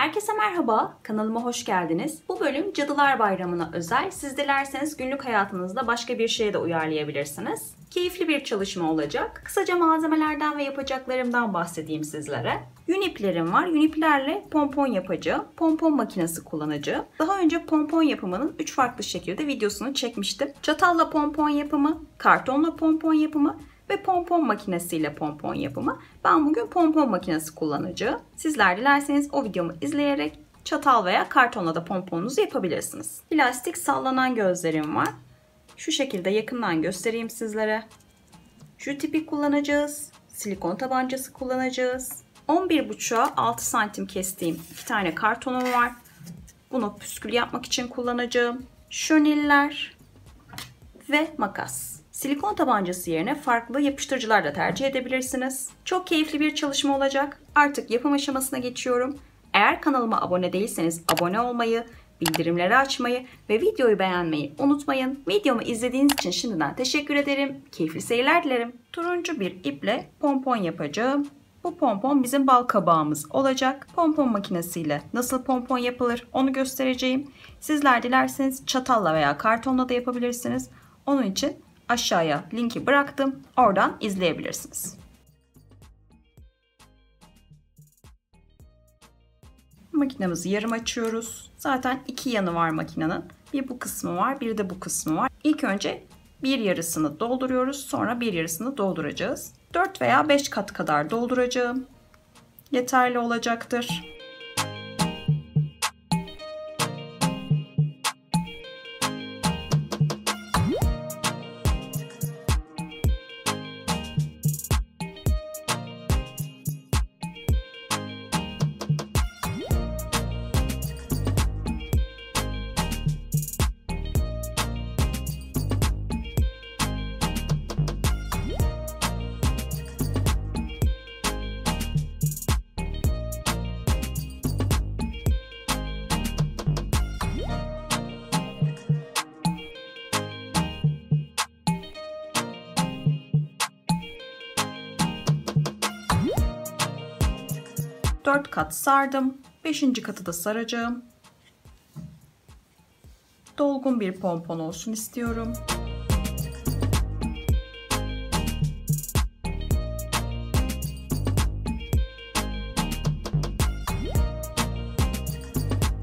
Herkese merhaba, kanalıma hoş geldiniz. Bu bölüm Cadılar Bayramı'na özel. Siz dilerseniz günlük hayatınızda başka bir şeye de uyarlayabilirsiniz. Keyifli bir çalışma olacak. Kısaca malzemelerden ve yapacaklarımdan bahsedeyim sizlere. Yün iplerim var. Yün iplerle pompon yapacağım. Pompon makinesi kullanacağım. Daha önce pompon yapımının 3 farklı şekilde videosunu çekmiştim. Çatalla pompon yapımı, kartonla pompon yapımı ve pompon makinesiyle pompon yapımı. Ben bugün pompon makinesi kullanacağım. Sizler dilerseniz o videomu izleyerek çatal veya kartonla da pomponunuzu yapabilirsiniz. Plastik sallanan gözlerim var. Şu şekilde yakından göstereyim sizlere. Jüt ipi kullanacağız. Silikon tabancası kullanacağız. 11,5'a 6 santim kestiğim 2 tane kartonum var. Bunu püskül yapmak için kullanacağım. Şöniller ve makas. Silikon tabancası yerine farklı yapıştırıcılar da tercih edebilirsiniz. Çok keyifli bir çalışma olacak. Artık yapım aşamasına geçiyorum. Eğer kanalıma abone değilseniz abone olmayı, bildirimleri açmayı ve videoyu beğenmeyi unutmayın. Videomu izlediğiniz için şimdiden teşekkür ederim. Keyifli seyirler dilerim. Turuncu bir iple pompon yapacağım. Bu pompon bizim bal kabağımız olacak. Pompon makinesiyle nasıl pompon yapılır onu göstereceğim. Sizler dilerseniz çatalla veya kartonla da yapabilirsiniz. Onun için aşağıya linki bıraktım. Oradan izleyebilirsiniz. Makinemizi yarım açıyoruz. Zaten iki yanı var makinenin. Bir bu kısmı var, bir de bu kısmı var. İlk önce bir yarısını dolduruyoruz. Sonra bir yarısını dolduracağız. 4 veya 5 kat kadar dolduracağım. Yeterli olacaktır. Dört kat sardım. 5. katı da saracağım. Dolgun bir pompon olsun istiyorum.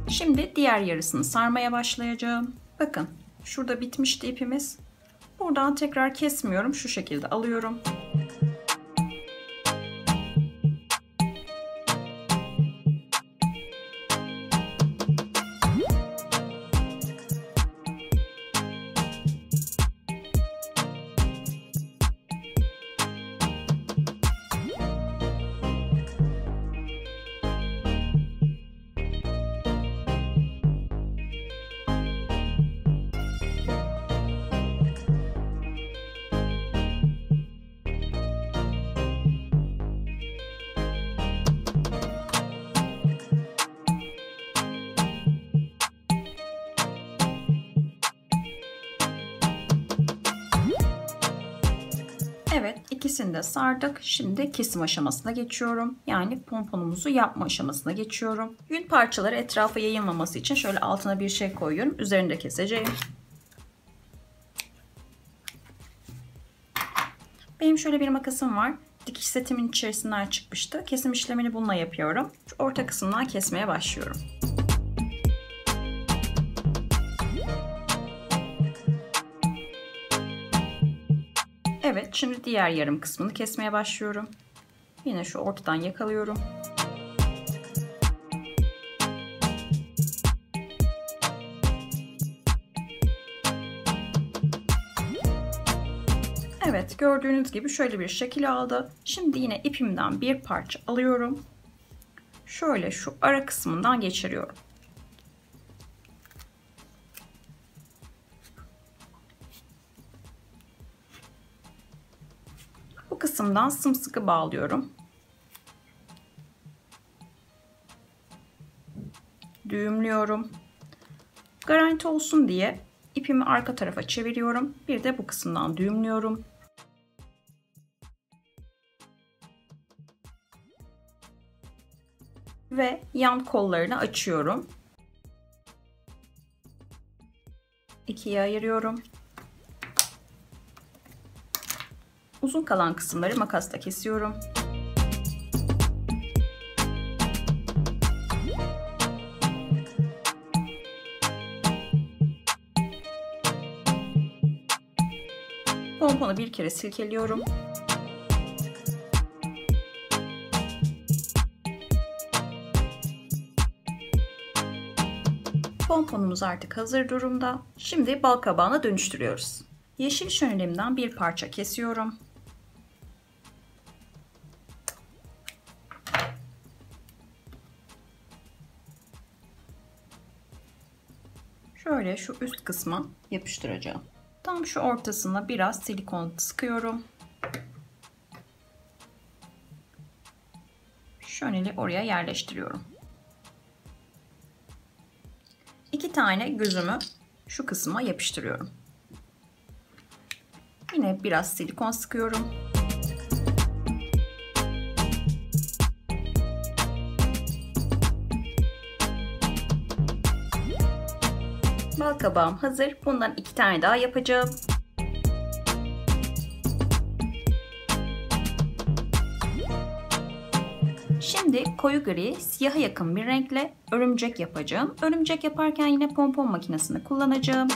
Şimdi diğer yarısını sarmaya başlayacağım. Bakın şurada bitmişti ipimiz. Buradan tekrar kesmiyorum. Şu şekilde alıyorum. Evet, ikisini de sardık. Şimdi kesim aşamasına geçiyorum. Yani pomponumuzu yapma aşamasına geçiyorum. Yün parçaları etrafa yayılmaması için şöyle altına bir şey koyuyorum. Üzerinde keseceğim. Benim şöyle bir makasım var. Dikiş setimin içerisinden çıkmıştı. Kesim işlemini bununla yapıyorum. Şu orta kısımdan kesmeye başlıyorum. Evet, şimdi diğer yarım kısmını kesmeye başlıyorum. Yine şu ortadan yakalıyorum. Evet, gördüğünüz gibi şöyle bir şekil aldı. Şimdi yine ipimden bir parça alıyorum. Şöyle şu ara kısmından geçiriyorum. Bu kısımdan sımsıkı bağlıyorum. Düğümlüyorum. Garanti olsun diye ipimi arka tarafa çeviriyorum. Bir de bu kısımdan düğümlüyorum. Ve yan kollarını açıyorum. İkiye ayırıyorum. Uzun kalan kısımları makasla kesiyorum. Pomponu bir kere silkeliyorum. Pomponumuz artık hazır durumda. Şimdi bal kabağına dönüştürüyoruz. Yeşil şönelimden bir parça kesiyorum. Şöyle şu üst kısma yapıştıracağım. Tam şu ortasına biraz silikon sıkıyorum. Şöneli oraya yerleştiriyorum. 2 tane gözümü şu kısma yapıştırıyorum. Yine biraz silikon sıkıyorum. Bal kabağım hazır. Bundan 2 tane daha yapacağım. Şimdi koyu gri, siyaha yakın bir renkle örümcek yapacağım. Örümcek yaparken yine pompon makinesini kullanacağım.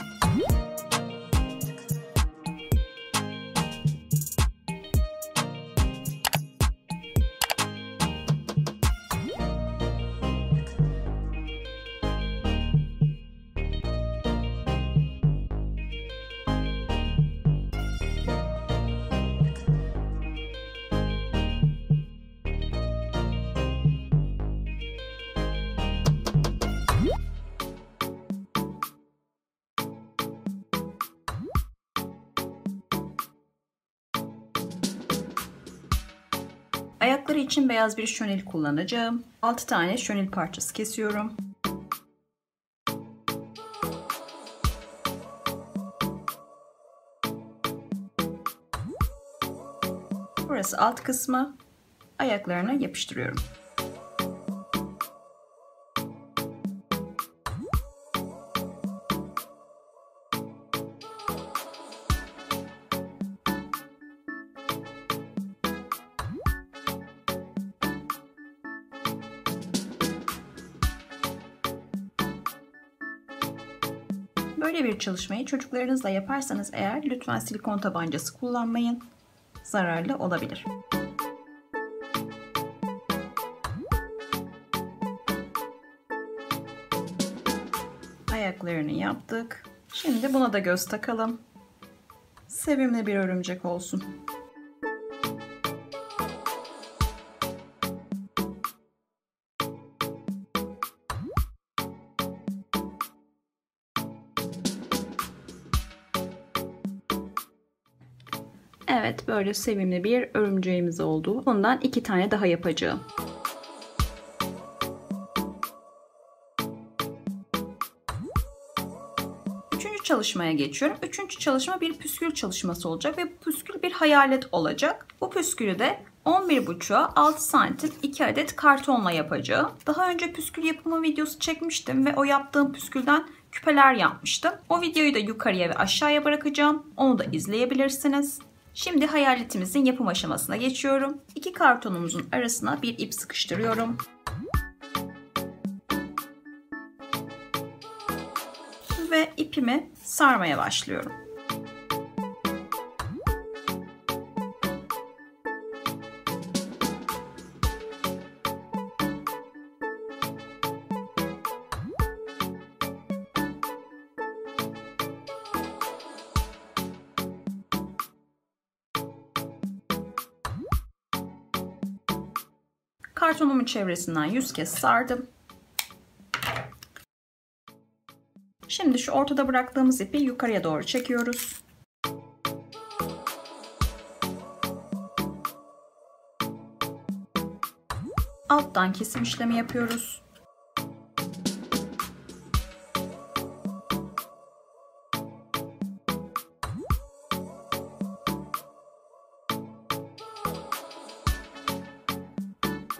Ayakları için beyaz bir şönel kullanacağım. 6 tane şönel parçası kesiyorum. Burası alt kısmı. Ayaklarına yapıştırıyorum. Böyle bir çalışmayı çocuklarınızla yaparsanız eğer lütfen silikon tabancası kullanmayın. Zararlı olabilir. Ayaklarını yaptık. Şimdi buna da göz takalım. Sevimli bir örümcek olsun. Evet, böyle sevimli bir örümceğimiz oldu. Bundan 2 tane daha yapacağım. Üçüncü çalışmaya geçiyorum. Üçüncü çalışma bir püskül çalışması olacak ve bu püskül bir hayalet olacak. Bu püskülü de 11,5'a 6 santim 2 adet kartonla yapacağım. Daha önce püskül yapımı videosu çekmiştim ve o yaptığım püskülden küpeler yapmıştım. O videoyu da yukarıya ve aşağıya bırakacağım. Onu da izleyebilirsiniz. Şimdi hayaletimizin yapım aşamasına geçiyorum. 2 kartonumuzun arasına bir ip sıkıştırıyorum. Ve ipimi sarmaya başlıyorum. Kartonumun çevresinden 100 kez sardım. Şimdi şu ortada bıraktığımız ipi yukarıya doğru çekiyoruz. Alttan kesim işlemi yapıyoruz.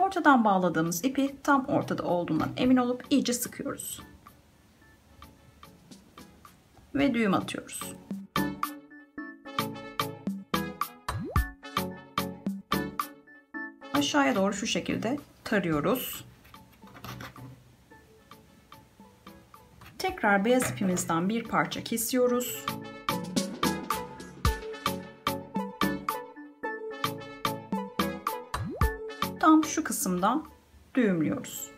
Ortadan bağladığımız ipi tam ortada olduğundan emin olup iyice sıkıyoruz. Ve düğüm atıyoruz. Aşağıya doğru şu şekilde tarıyoruz. Tekrar beyaz ipimizden bir parça kesiyoruz. Tam şu kısımdan düğümlüyoruz.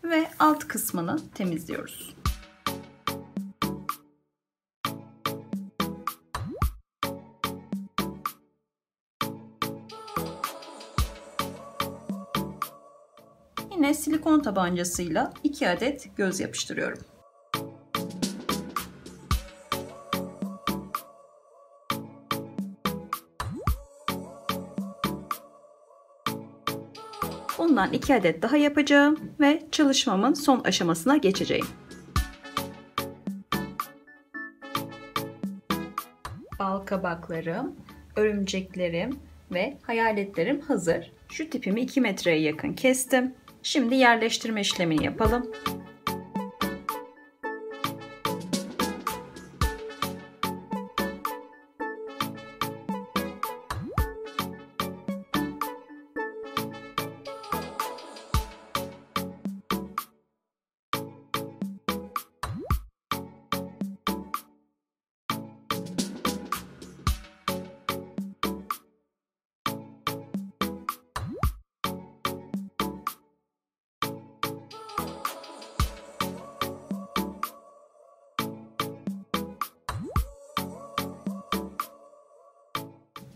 Ve alt kısmını temizliyoruz. Yine silikon tabancasıyla 2 adet göz yapıştırıyorum. Bundan 2 adet daha yapacağım ve çalışmamın son aşamasına geçeceğim. Bal kabaklarım, örümceklerim ve hayaletlerim hazır. Şu tipimi 2 metreye yakın kestim. Şimdi yerleştirme işlemini yapalım.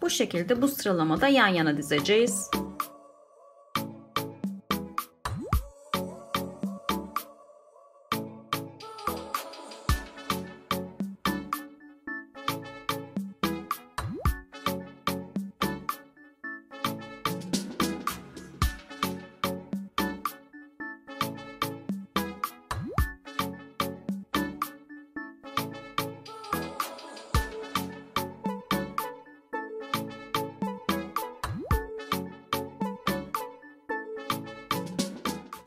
Bu şekilde bu sıralamada yan yana dizeceğiz.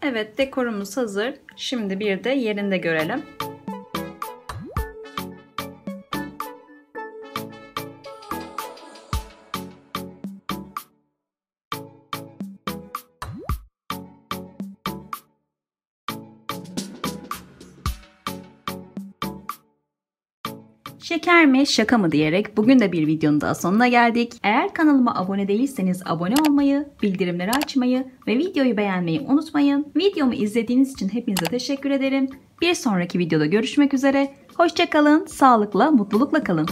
Evet, dekorumuz hazır. Şimdi bir de yerinde görelim. Şeker mi şaka mı diyerek bugün de bir videonun daha sonuna geldik. Eğer kanalıma abone değilseniz abone olmayı, bildirimleri açmayı ve videoyu beğenmeyi unutmayın. Videomu izlediğiniz için hepinize teşekkür ederim. Bir sonraki videoda görüşmek üzere. Hoşça kalın, sağlıkla, mutlulukla kalın.